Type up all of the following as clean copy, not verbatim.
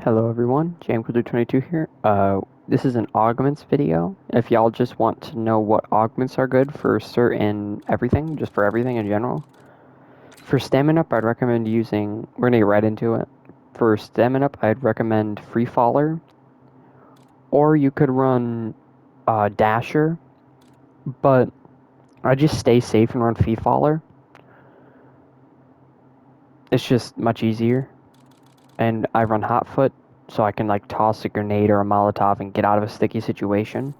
Hello everyone, JamCoolDude22 here. This is an Augments video. If y'all just want to know what augments are good for certain everything, just for everything in general. For Stamina Up, I'd recommend using, we're gonna get right into it. For Stamina Up, I'd recommend Free Faller, or you could run Dasher, but I just stay safe and run Free Faller. It's just much easier. And I run Hot Foot, so I can like toss a grenade or a Molotov and get out of a sticky situation.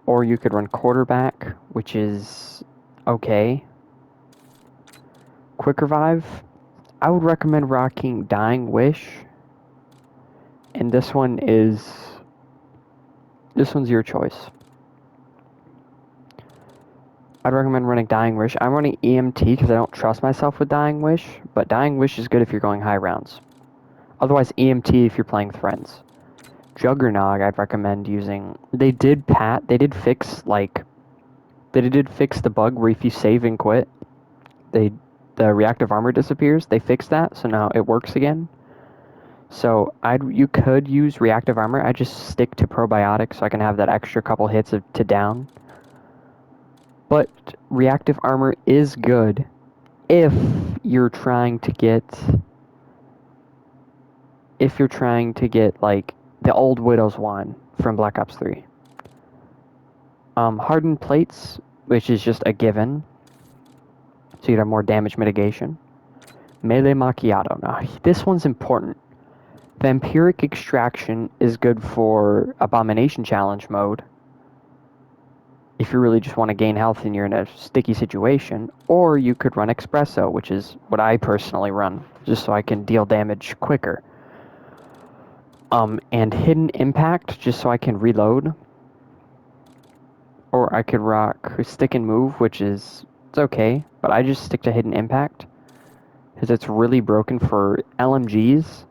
Or you could run Quarterback, which is okay. Quick Revive, I would recommend rocking Dying Wish. And this one's your choice. I'd recommend running Dying Wish. I'm running EMT because I don't trust myself with Dying Wish, but Dying Wish is good if you're going high rounds. Otherwise, EMT if you're playing with friends. Juggernog, I'd recommend using. They did fix the bug where if you save and quit, the reactive armor disappears. They fixed that, so now it works again. So you could use reactive armor. I just stick to probiotics so I can have that extra couple hits to down. But reactive armor is good if you're trying to get like the old Widow's Wand from Black Ops 3. Hardened plates, which is just a given, so you'd have more damage mitigation. Melee Macchiato. Now, this one's important. Vampiric Extraction is good for Abomination Challenge mode, if you really just want to gain health and you're in a sticky situation. Or you could run Espresso, which is what I personally run, just so I can deal damage quicker. And Hidden Impact, just so I can reload. Or I could rock Stick and Move, which is it's okay, but I just stick to Hidden Impact because it's really broken for LMGs,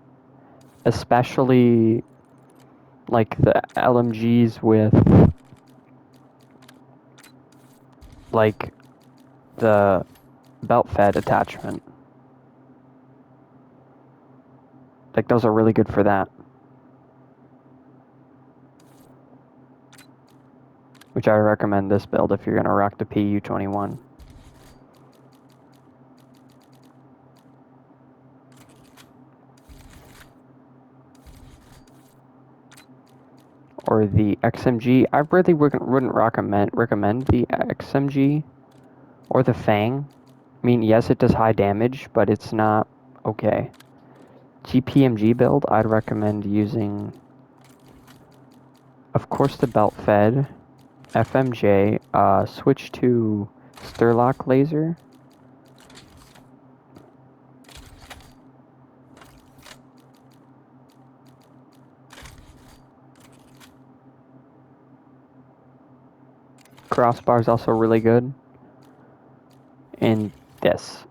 especially like the LMGs with like the belt fed attachment. Like those are really good for that. Which I recommend this build if you're gonna rock the PU-21. Or the XMG. I really wouldn't recommend the XMG or the Fang. I mean, yes, it does high damage, but it's not okay. GPMG build, I'd recommend using, of course, the belt fed, FMJ, switch to Sturlock laser. Crossbar is also really good. And this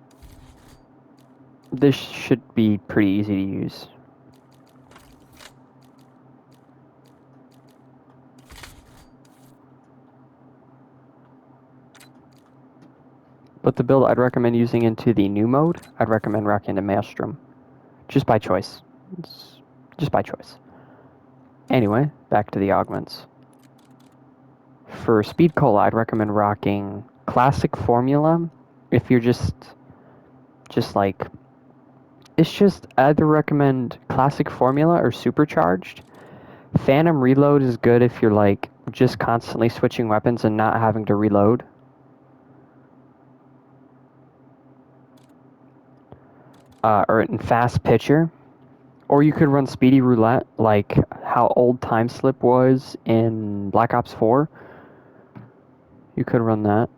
should be pretty easy to use. But the build I'd recommend using into the new mode, I'd recommend rocking the Maelstrom. Just by choice. It's just by choice. Anyway, back to the augments. For Speed Cola, I'd recommend rocking Classic Formula. If you're just like, it's just either recommend Classic Formula or Supercharged. Phantom Reload is good if you're like just constantly switching weapons and not having to reload. Or in Fast Pitcher. Or you could run Speedy Roulette, like how old Time Slip was in Black Ops 4. You could run that.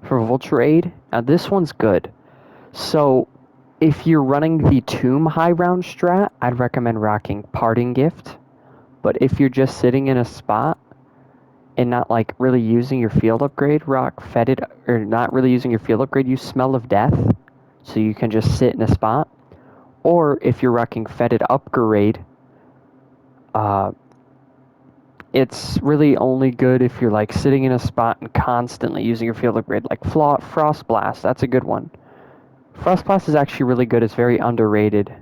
For Vulture Aid, now this one's good. So, if you're running the Tomb high round strat, I'd recommend rocking Parting Gift. But if you're just sitting in a spot and not like really using your field upgrade, rock Fetid, or not really using your field upgrade, use Smell of Death. So you can just sit in a spot. Or if you're rocking Fetid upgrade, it's really only good if you're like sitting in a spot and constantly using your field upgrade, like Frost Blast. That's a good one. Frost Blast is actually really good. It's very underrated.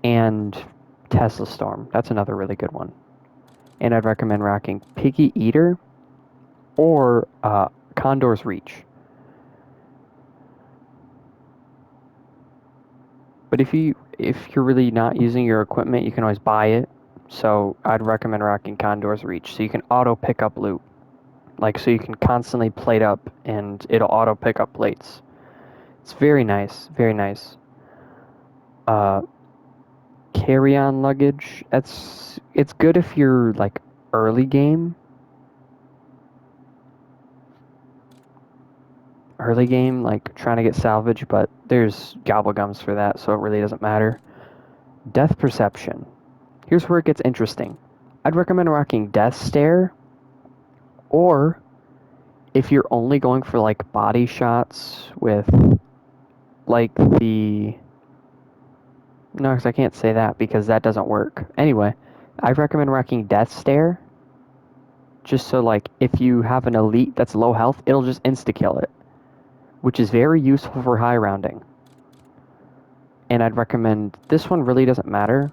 And Tesla Storm. That's another really good one. And I'd recommend rocking Piggy Eater or Condor's Reach. But if you're really not using your equipment, you can always buy it. So I'd recommend rocking Condor's Reach. So you can auto pick up loot. Like, so you can constantly plate up and it'll auto pick up plates. It's very nice. Very nice. Carry-on luggage. It's good if you're like early game. Early game, like trying to get salvage, but there's gobblegums for that, so it really doesn't matter. Death Perception. Here's where it gets interesting. I'd recommend rocking Death Stare, or if you're only going for like body shots with like the... No, because I can't say that because that doesn't work. Anyway, I recommend rocking Death Stare, just so like if you have an elite that's low health, it'll just insta-kill it, which is very useful for high rounding. And I'd recommend, this one really doesn't matter.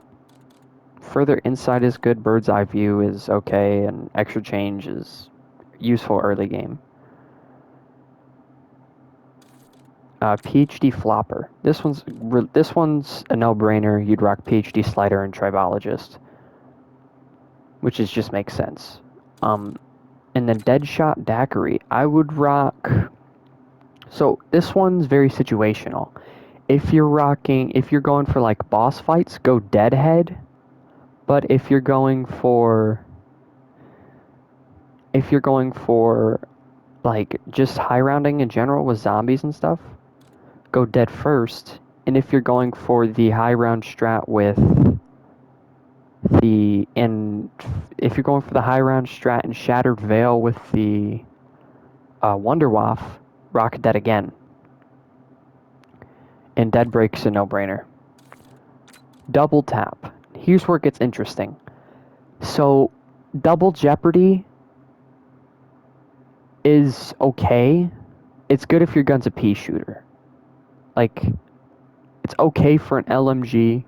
Further Insight is good, Bird's Eye View is okay, and Extra Change is useful early game. PhD Flopper. This one's a no-brainer. You'd rock PhD Slider and Tribologist, which just makes sense. And then Deadshot Daiquiri. I would rock... So this one's very situational. If you're going for like boss fights, go Deadhead. But if you're going for like just high rounding in general with zombies and stuff, go Dead first. And if you're going for the high round strat if you're going for the high round strat and Shattered Veil with the Wonder Waff, rock Dead again. And Dead Break's a no-brainer. Double Tap. Here's where it gets interesting. So, Double Jeopardy is okay. It's good if your gun's a pea shooter. Like, it's okay for an LMG.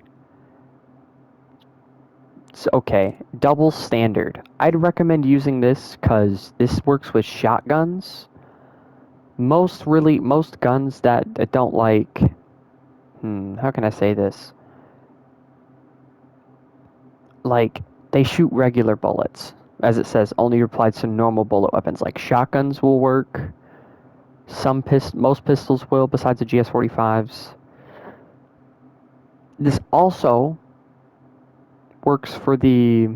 It's okay. Double Standard. I'd recommend using this because this works with shotguns. Most guns that don't like... how can I say this? Like, they shoot regular bullets. As it says, only applied to normal bullet weapons. Like, shotguns will work. Most pistols will, besides the GS-45s. This also works for the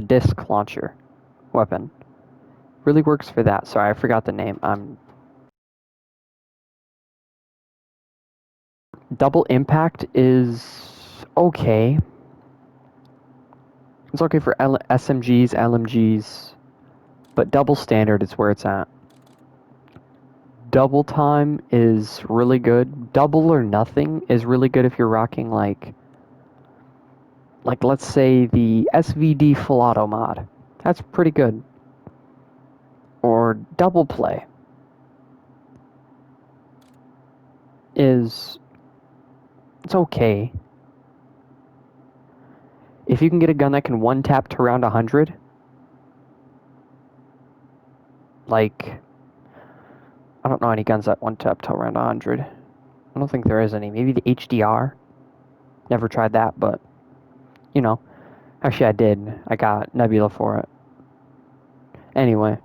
disc launcher weapon. Really works for that. Sorry, I forgot the name. Double Impact is okay. It's okay for SMGs, LMGs, but Double Standard is where it's at. Double Time is really good. Double or Nothing is really good if you're rocking like let's say the SVD Full Auto mod. That's pretty good. Or Double Play it's okay. If you can get a gun that can one tap to around 100, like, I don't know any guns that one tap to around 100. I don't think there is any. Maybe the HDR. Never tried that, but, you know. Actually, I did. I got Nebula for it. Anyway.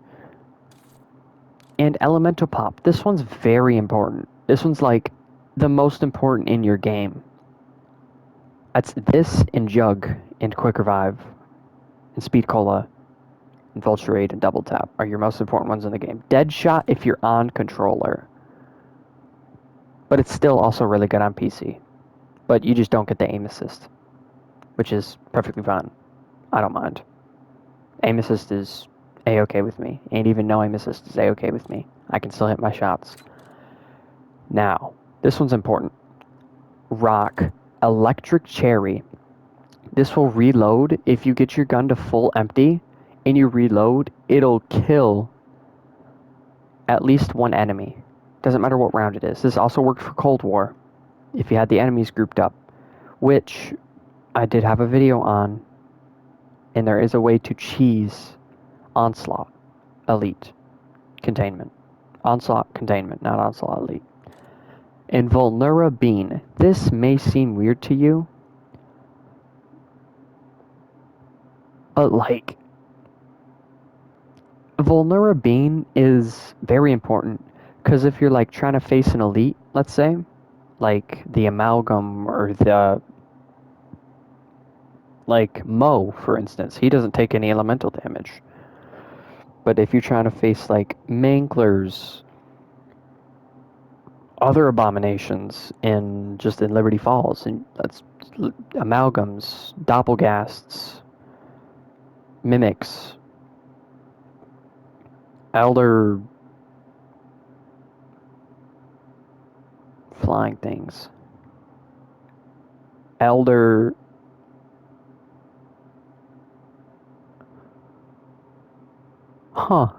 And Elemental Pop. This one's very important. This one's, like, the most important in your game. That's this and Jug and Quick Revive and Speed Cola and Vulture Raid and Double Tap are your most important ones in the game. Deadshot if you're on controller. But it's still also really good on PC. But you just don't get the aim assist, which is perfectly fine. I don't mind. Aim assist is A-okay with me. And even no aim assist is A-okay with me. I can still hit my shots. Now, this one's important. Rock Electric Cherry. This will reload if you get your gun to full empty and you reload, it'll kill at least one enemy. Doesn't matter what round it is. This also worked for Cold War, if you had the enemies grouped up, which I did have a video on, and there is a way to cheese Onslaught Elite Containment. Onslaught Containment, not Onslaught Elite. And Vulnera Bean. This may seem weird to you, but like, Vulnera Bean is very important, because if you're like trying to face an elite, let's say, like the Amalgam or the, like Mo, for instance, he doesn't take any elemental damage. But if you're trying to face like Manglers, other abominations in Liberty Falls, and that's amalgams, doppelgasts, mimics, elder flying things, elder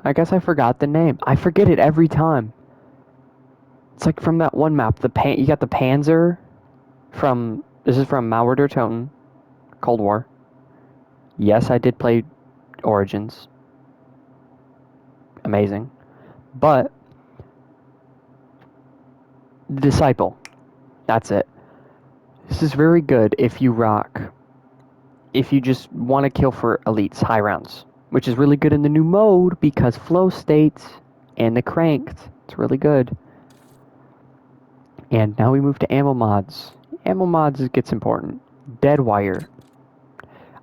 I guess I forgot the name. I forget it every time. It's like from that one map, you got the Panzer this is from Mauer der Toten, Cold War. Yes, I did play Origins. Amazing. But the Disciple, that's it. This is very good if you just want to kill for elites, high rounds, which is really good in the new mode because flow states and the cranked, it's really good. And now we move to ammo mods. Ammo mods gets important. Dead wire.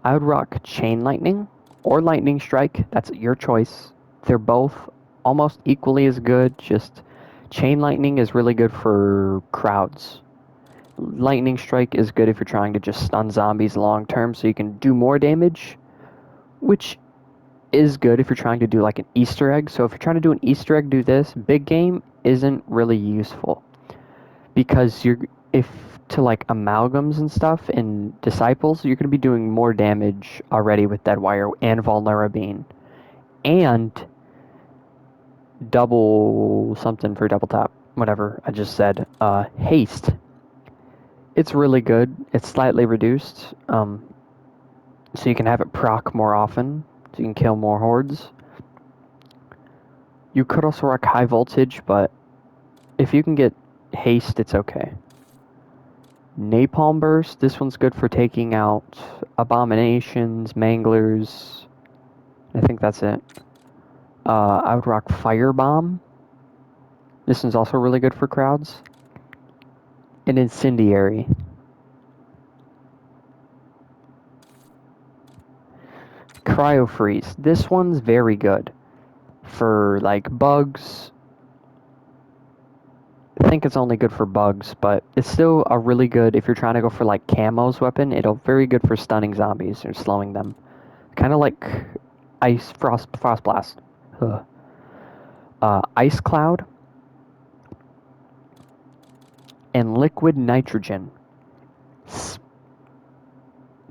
I would rock Chain Lightning or Lightning Strike. That's your choice. They're both almost equally as good. Just Chain Lightning is really good for crowds. Lightning Strike is good if you're trying to just stun zombies long term so you can do more damage, which is good if you're trying to do like an Easter egg. So if you're trying to do an Easter egg, do this. Big game isn't really useful because if to like amalgams and stuff and disciples, you're going to be doing more damage already with Deadwire and Vulnera Bean. And double something for double tap, whatever I just said. Haste. It's really good. It's slightly reduced, so you can have it proc more often, so you can kill more hordes. You could also rock high voltage, but if you can get haste, it's okay. Napalm Burst, this one's good for taking out abominations, manglers. I think that's it. I would rock Firebomb. This one's also really good for crowds. And Incendiary. Cryo Freeze. This one's very good for like bugs. I think it's only good for bugs, but it's still a really good if you're trying to go for like Camo's weapon. It'll very good for stunning zombies or slowing them. Kind of like Frost Blast. Ice Cloud and Liquid Nitrogen.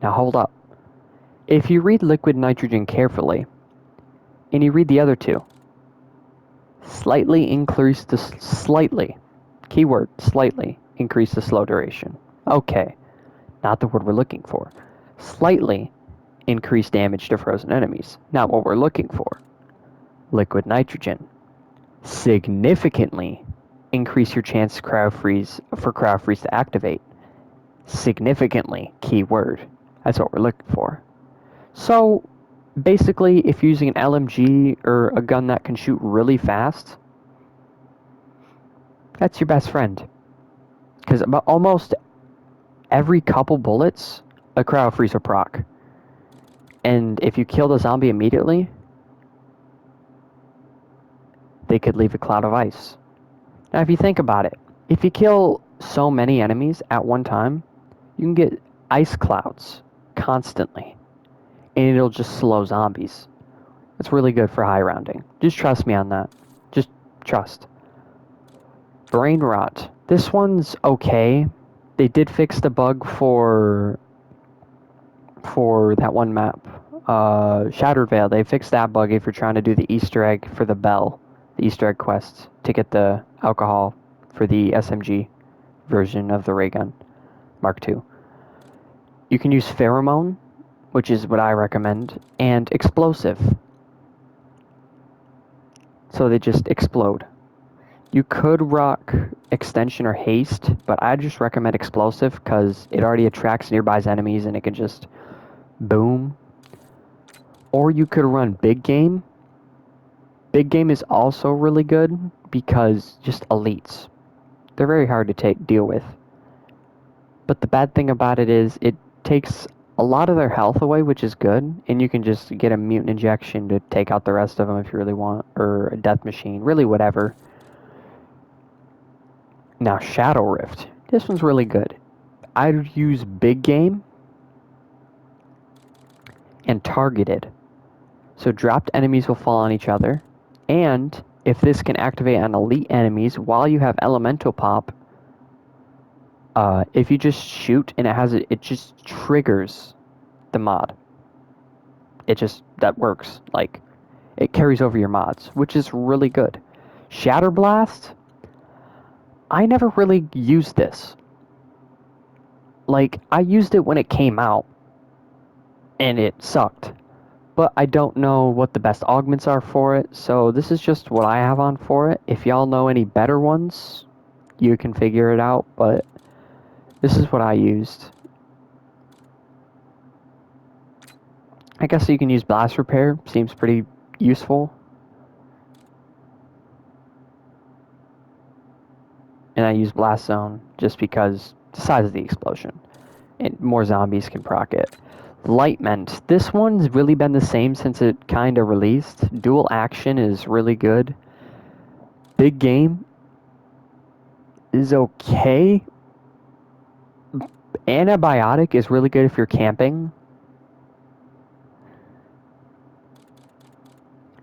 Now hold up. If you read Liquid Nitrogen carefully, and you read the other two, slightly, keyword, slightly increase the slow duration. Okay, not the word we're looking for. Slightly increase damage to frozen enemies. Not what we're looking for. Liquid Nitrogen. Significantly increase your chance crowd freeze to activate. Significantly, keyword. That's what we're looking for. So, basically, if you're using an LMG or a gun that can shoot really fast, that's your best friend. Because almost every couple bullets, a crowd freeze will proc. And if you kill the zombie immediately, they could leave a cloud of ice. Now, if you think about it, if you kill so many enemies at one time, you can get ice clouds constantly. And it'll just slow zombies. It's really good for high rounding. Just trust me on that. Just trust. Brain Rot. This one's okay. They did fix the bug for that one map. Shattered Veil, they fixed that bug if you're trying to do the Easter egg for the bell, the Easter egg quest to get the alcohol for the SMG version of the ray gun, Mark II. You can use Pheromone, which is what I recommend, and Explosive. So they just explode. You could rock Extension or Haste, but I just recommend Explosive because it already attracts nearby enemies and it can just boom. Or you could run Big Game. Big Game is also really good because just elites. They're very hard to deal with. But the bad thing about it is it takes a lot of their health away, which is good, and you can just get a mutant injection to take out the rest of them if you really want, or a death machine, really whatever. Now, Shadow Rift. This one's really good. I'd use Big Game and Targeted. So dropped enemies will fall on each other, and if this can activate on elite enemies while you have Elemental Pop, if you just shoot and it just triggers the mod. That works. Like, it carries over your mods, which is really good. Shatter Blast, I never really used this. Like, I used it when it came out, and it sucked. But I don't know what the best augments are for it, so this is just what I have on for it. If y'all know any better ones, you can figure it out, but this is what I used. I guess you can use Blast Repair, seems pretty useful. And I use Blast Zone just because the size of the explosion. And more zombies can proc it. Lightment. This one's really been the same since it kind of released. Dual action is really good. Big Game is okay. Antibiotic is really good if you're camping.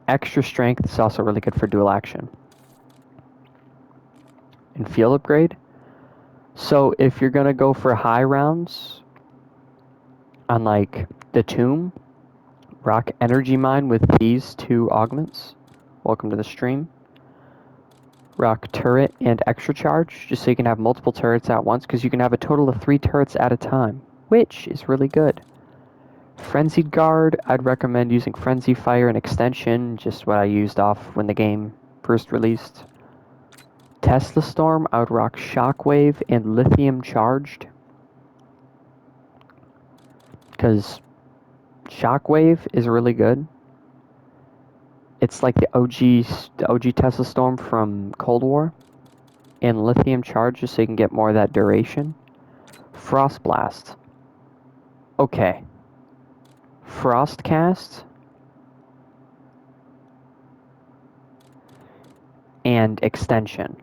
Extra Strength is also really good for dual action. And Field Upgrade. So if you're going to go for high rounds on like the Tomb, rock Energy Mine with these two augments. Welcome to the stream. Rock Turret and Extra Charge, just so you can have multiple turrets at once, because you can have a total of 3 turrets at a time, which is really good. Frenzied Guard, I'd recommend using Frenzy Fire and Extension, just what I used off when the game first released. Tesla Storm, I would rock Shockwave and Lithium Charged, because Shockwave is really good. It's like the OG Tesla Storm from Cold War, and Lithium Charge just so you can get more of that duration. Frost Blast. Okay. Frostcast and Extension.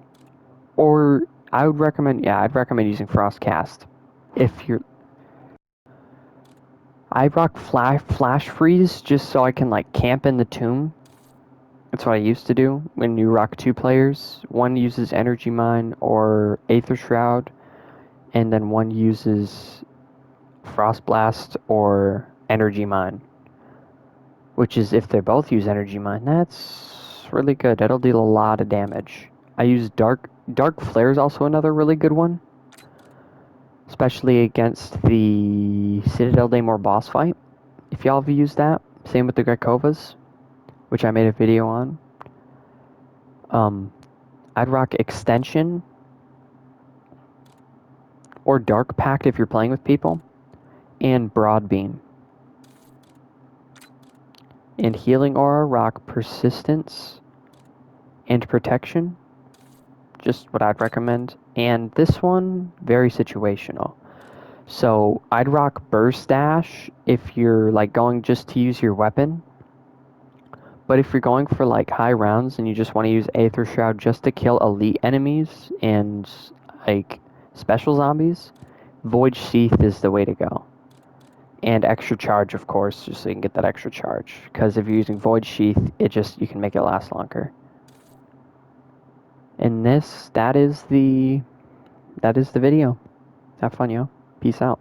Or I'd recommend using Frostcast. If you're I rock Flash Freeze just so I can like camp in the tomb. That's what I used to do when you rock 2 players. One uses Energy Mine or Aether Shroud, and then one uses Frost Blast or Energy Mine. Which is, if they both use Energy Mine, that's really good. That'll deal a lot of damage. I use Dark Flare is also another really good one. Especially against the Citadel Daymore boss fight. If y'all have used that. Same with the Grekovas, which I made a video on. I'd rock Extension or Dark Pact if you're playing with people. And Broad Beam. And Healing Aura, rock Persistence and Protection. Just what I'd recommend. And this one, very situational. So I'd rock Burst Dash if you're like going just to use your weapon. But if you're going for like high rounds and you just want to use Aether Shroud just to kill elite enemies and like special zombies, Void Sheath is the way to go. And Extra Charge, of course, just so you can get that extra charge. Because if you're using Void Sheath, you can make it last longer. And that is the video. Have fun, yo. Peace out.